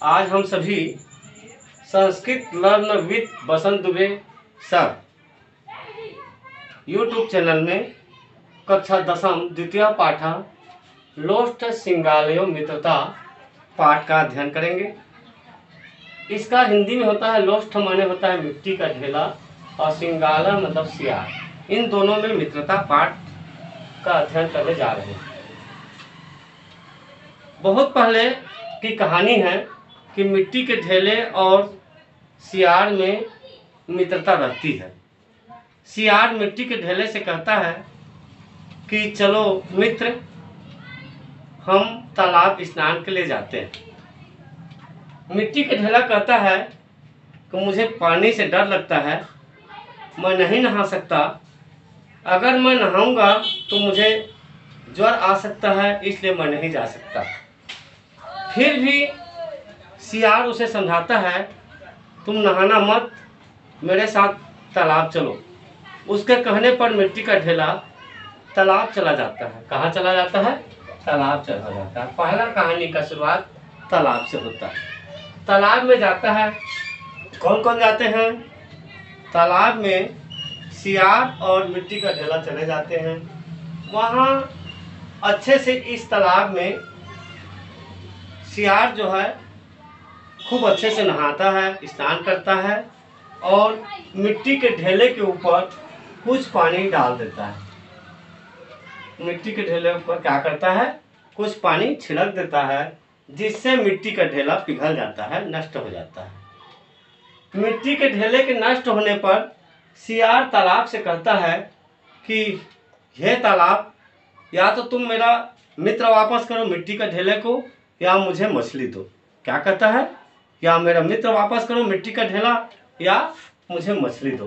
आज हम सभी Sanskrit learn with Basant Dubey sir YouTube channel में कक्षा दशम द्वितीय पाठ लोष्ठ सिंगालयो मित्रता पाठ का अध्ययन करेंगे। इसका हिंदी में होता है लोष्ठ माने होता है मिट्टी का ढेला और सिंगाला मतलब सियार। इन दोनों में मित्रता पाठ का अध्ययन करने जा रहे हैं। बहुत पहले की कहानी है कि मिट्टी के ढेले और सियार में मित्रता रहती है। सियार मिट्टी के ढेले से कहता है कि चलो मित्र, हम तालाब स्नान के लिए जाते हैं। मिट्टी के ढेला कहता है कि मुझे पानी से डर लगता है, मैं नहीं नहा सकता। अगर मैं नहाऊंगा तो मुझे ज्वर आ सकता है, इसलिए मैं नहीं जा सकता। फिर भी सियार उसे समझाता है, तुम नहाना मत, मेरे साथ तालाब चलो। उसके कहने पर मिट्टी का ढेला तालाब चला जाता है। कहाँ चला जाता है? तालाब चला जाता है। पहला कहानी का शुरुआत तालाब से होता है। तालाब में जाता है। कौन कौन जाते हैं? तालाब में सियार और मिट्टी का ढेला चले जाते हैं। वहाँ अच्छे से इस तालाब में सियार जो है खूब अच्छे से नहाता है, स्नान करता है और मिट्टी के ढेले के ऊपर कुछ पानी डाल देता है। मिट्टी के ढेले ऊपर क्या करता है? कुछ पानी छिड़क देता है, जिससे मिट्टी का ढेला पिघल जाता है, नष्ट हो जाता है। मिट्टी के ढेले के नष्ट होने पर सियार तालाब से कहता है कि हे तालाब, या तो तुम मेरा मित्र वापस करो मिट्टी का ढेले को, या मुझे मछली दो। क्या कहता है? या मेरा मित्र वापस करो मिट्टी का ढेला, या मुझे मछली दो।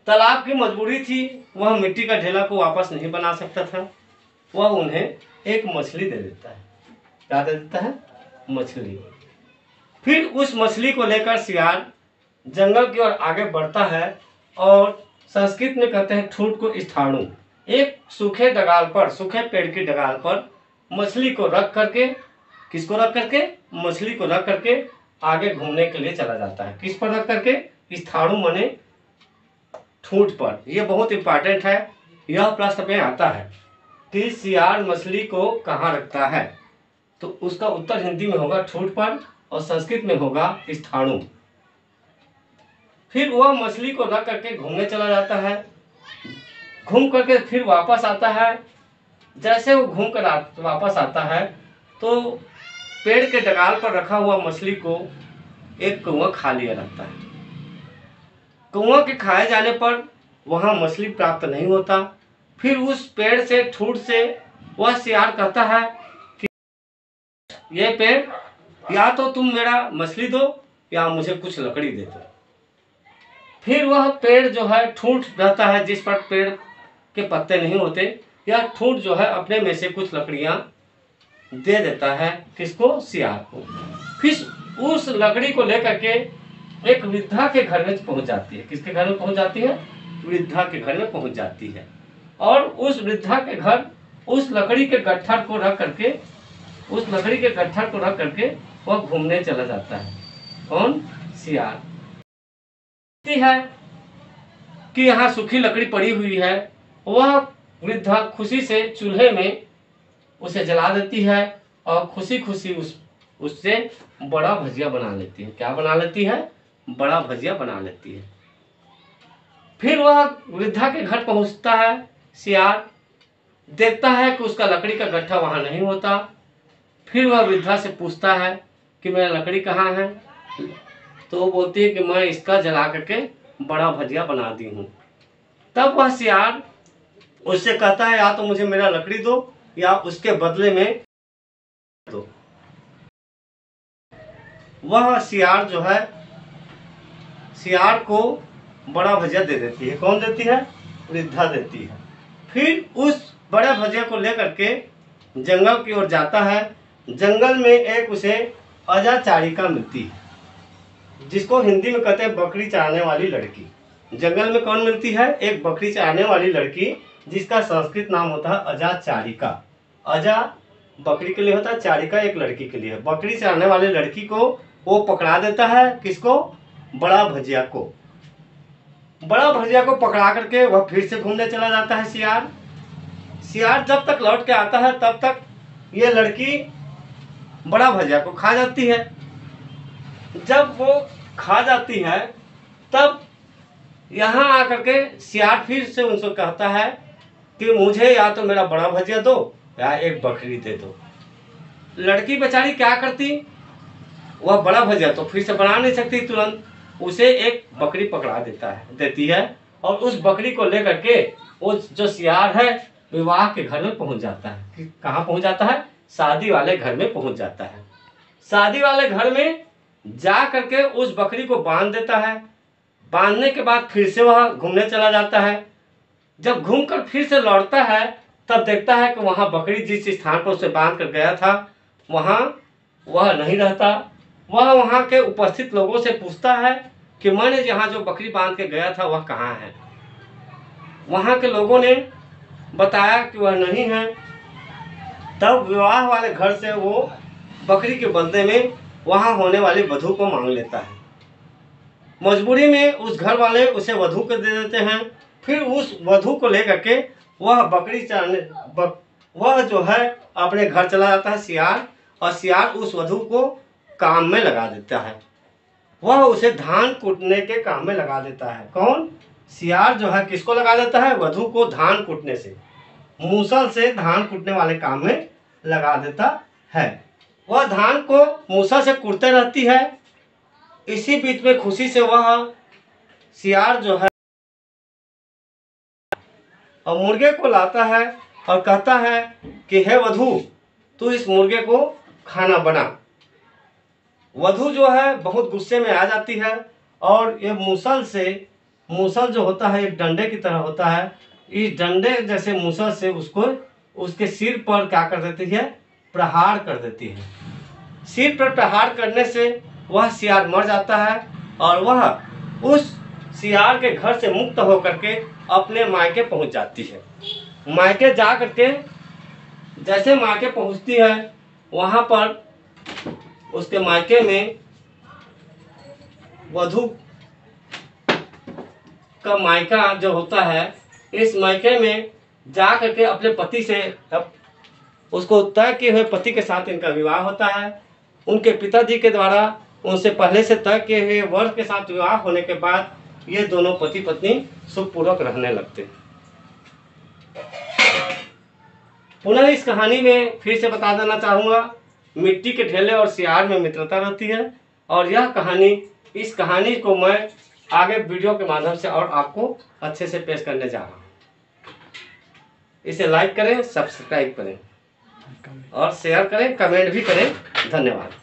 तालाब की मजबूरी थी, वह मिट्टी का ढेला को वापस नहीं बना सकता था। वह उन्हें एक मछली दे देता है। क्या दे देता है? मछली। फिर उस मछली को लेकर सियार जंगल की ओर आगे बढ़ता है और संस्कृत में कहते हैं ठूंठ को स्थाणु। एक सूखे डगाल पर, सूखे पेड़ की डगाल पर मछली को रख करके, किसको रख करके? मछली को रख करके आगे घूमने के लिए चला जाता है। किस पर रख करके? स्थाणु माने ठूंठ पर। यह बहुत इंपॉर्टेंट है। यह प्रश्न में आता है कि सियार मछली को कहाँ रखता है, तो उसका उत्तर हिंदी में होगा ठूंठ पर और संस्कृत में होगा स्थाणु। फिर वह मछली को रख करके घूमने चला जाता है। घूम करके फिर वापस आता है। जैसे वो घूम कर वापस आता है तो पेड़ के डगाल पर रखा हुआ मछली को एक कौवा खा लिया रहता है। कौवा के खाए जाने पर वहाँ मछली प्राप्त नहीं होता। फिर उस पेड़ से, ठूंठ से वह सियार कहता है कि ये पेड़, या तो तुम मेरा मछली दो या मुझे कुछ लकड़ी दे दो। फिर वह पेड़ जो है, ठूंठ रहता है जिस पर पेड़ के पत्ते नहीं होते, यह ठूंठ जो है अपने में से कुछ लकड़ियां दे देता है। किसको? सियार को। फिर उस लकड़ी को लेकर के एक वृद्धा के घर में पहुंच जाती है। किसके घर में पहुंच जाती है? वृद्धा के घर में पहुंच जाती है। और उस वृद्धा के घर उस लकड़ी के गट्ठर को रख करके, उस लकड़ी के गट्ठर को रख करके वह घूमने चला जाता है। कौन? सियार। है कि यहाँ सूखी लकड़ी पड़ी हुई है। वह वृद्धा खुशी से चूल्हे में उसे जला देती है और खुशी खुशी उससे बड़ा भजिया बना लेती है। क्या बना लेती है? बड़ा भजिया बना लेती है। फिर वह वृद्धा के घर पहुंचता है। सियार देखता है कि उसका लकड़ी का गट्ठा वहां नहीं होता। फिर वह वृद्धा से पूछता है कि मेरा लकड़ी कहाँ है? तो वो बोलती है कि मैं इसका जला करके बड़ा भजिया बना दी हूँ। तब वह सियार उससे कहता है, या तो मुझे मेरा लकड़ी दो या उसके बदले में दो। वह सियार जो है, सियार को बड़ा भजिया दे देती है। कौन देती है? वृद्धा देती है। फिर उस बड़े भजिया को लेकर के जंगल की ओर जाता है। जंगल में एक उसे अजाचारिका मिलती है, जिसको हिंदी में कहते हैं बकरी चराने वाली लड़की। जंगल में कौन मिलती है? एक बकरी चराने वाली लड़की, जिसका संस्कृत नाम होता है अजाचारिका। अजा बकरी के लिए होता है, चारिका एक लड़की के लिए है। बकरी से आने वाली लड़की को वो पकड़ा देता है, किसको? बड़ा भजिया को। बड़ा भजिया को पकड़ा करके वह फिर से घूमने चला जाता है सियार। सियार जब तक लौट के आता है तब तक ये लड़की बड़ा भजिया को खा जाती है। जब वो खा जाती है तब यहाँ आकर के सियार फिर से उनसे कहता है कि मुझे या तो मेरा बड़ा भजिया दो या एक बकरी दे दो। लड़की बेचारी क्या करती, वह बड़ा भजिया तो फिर से बना नहीं सकती, तुरंत उसे एक बकरी पकड़ा देती है और उस बकरी को लेकर के वो जो सियार है विवाह के घर में पहुंच जाता है। कहाँ पहुंच जाता है? शादी वाले घर में पहुंच जाता है। शादी वाले घर में जा करके उस बकरी को बांध देता है। बांधने के बाद फिर से वह घूमने चला जाता है। जब घूमकर फिर से लौटता है तब देखता है कि वहाँ बकरी जिस स्थान पर उसे बांध कर गया था वहाँ वह नहीं रहता। वह वहाँ के उपस्थित लोगों से पूछता है कि मैंने जहाँ जो बकरी बांध के गया था वह कहाँ है। वहाँ के लोगों ने बताया कि वह नहीं है। तब विवाह वाले घर से वो बकरी के बदले में वहाँ होने वाली वधू को मांग लेता है। मजबूरी में उस घर वाले उसे वधू को दे देते हैं। फिर उस वधू को लेकर के वह बकरी चराने वह जो है अपने घर चला जाता है सियार, और सियार उस वधू को काम में लगा देता है। वह उसे धान कूटने के काम में लगा देता है। कौन? सियार जो है किसको लगा देता है? वधू को धान कूटने से, मूसल से धान कूटने वाले काम में लगा देता है। वह धान को मूसल से कूटते रहती है। इसी बीच में खुशी से वह सियार जो है और मुर्गे को लाता है और कहता है कि हे वधू, तू इस मुर्गे को खाना बना। वधू जो है बहुत गुस्से में आ जाती है और ये मूसल जो होता है एक डंडे की तरह होता है। इस डंडे जैसे मूसल से उसको उसके सिर पर क्या कर देती है? प्रहार कर देती है। सिर पर प्रहार करने से वह सियार मर जाता है और वह उस सियार के घर से मुक्त होकर के अपने मायके पहुंच जाती है। मायके जा करके जैसे मायके पहुंचती है वहां पर उसके मायके में वधू का मायका जो होता है, इस मायके में जा करके अपने पति से उसको तय किए हुए पति के साथ इनका विवाह होता है। उनके पिताजी के द्वारा उनसे पहले से तय किए हुए वर के साथ विवाह होने के बाद ये दोनों पति पत्नी सुखपूर्वक रहने लगते हैं। पुनः इस कहानी में फिर से बता देना चाहूँगा, मिट्टी के ढेले और सियार में मित्रता रहती है। और यह कहानी, इस कहानी को मैं आगे वीडियो के माध्यम से और आपको अच्छे से पेश करने जा रहा हूँ। इसे लाइक करें, सब्सक्राइब करें और शेयर करें, कमेंट भी करें। धन्यवाद।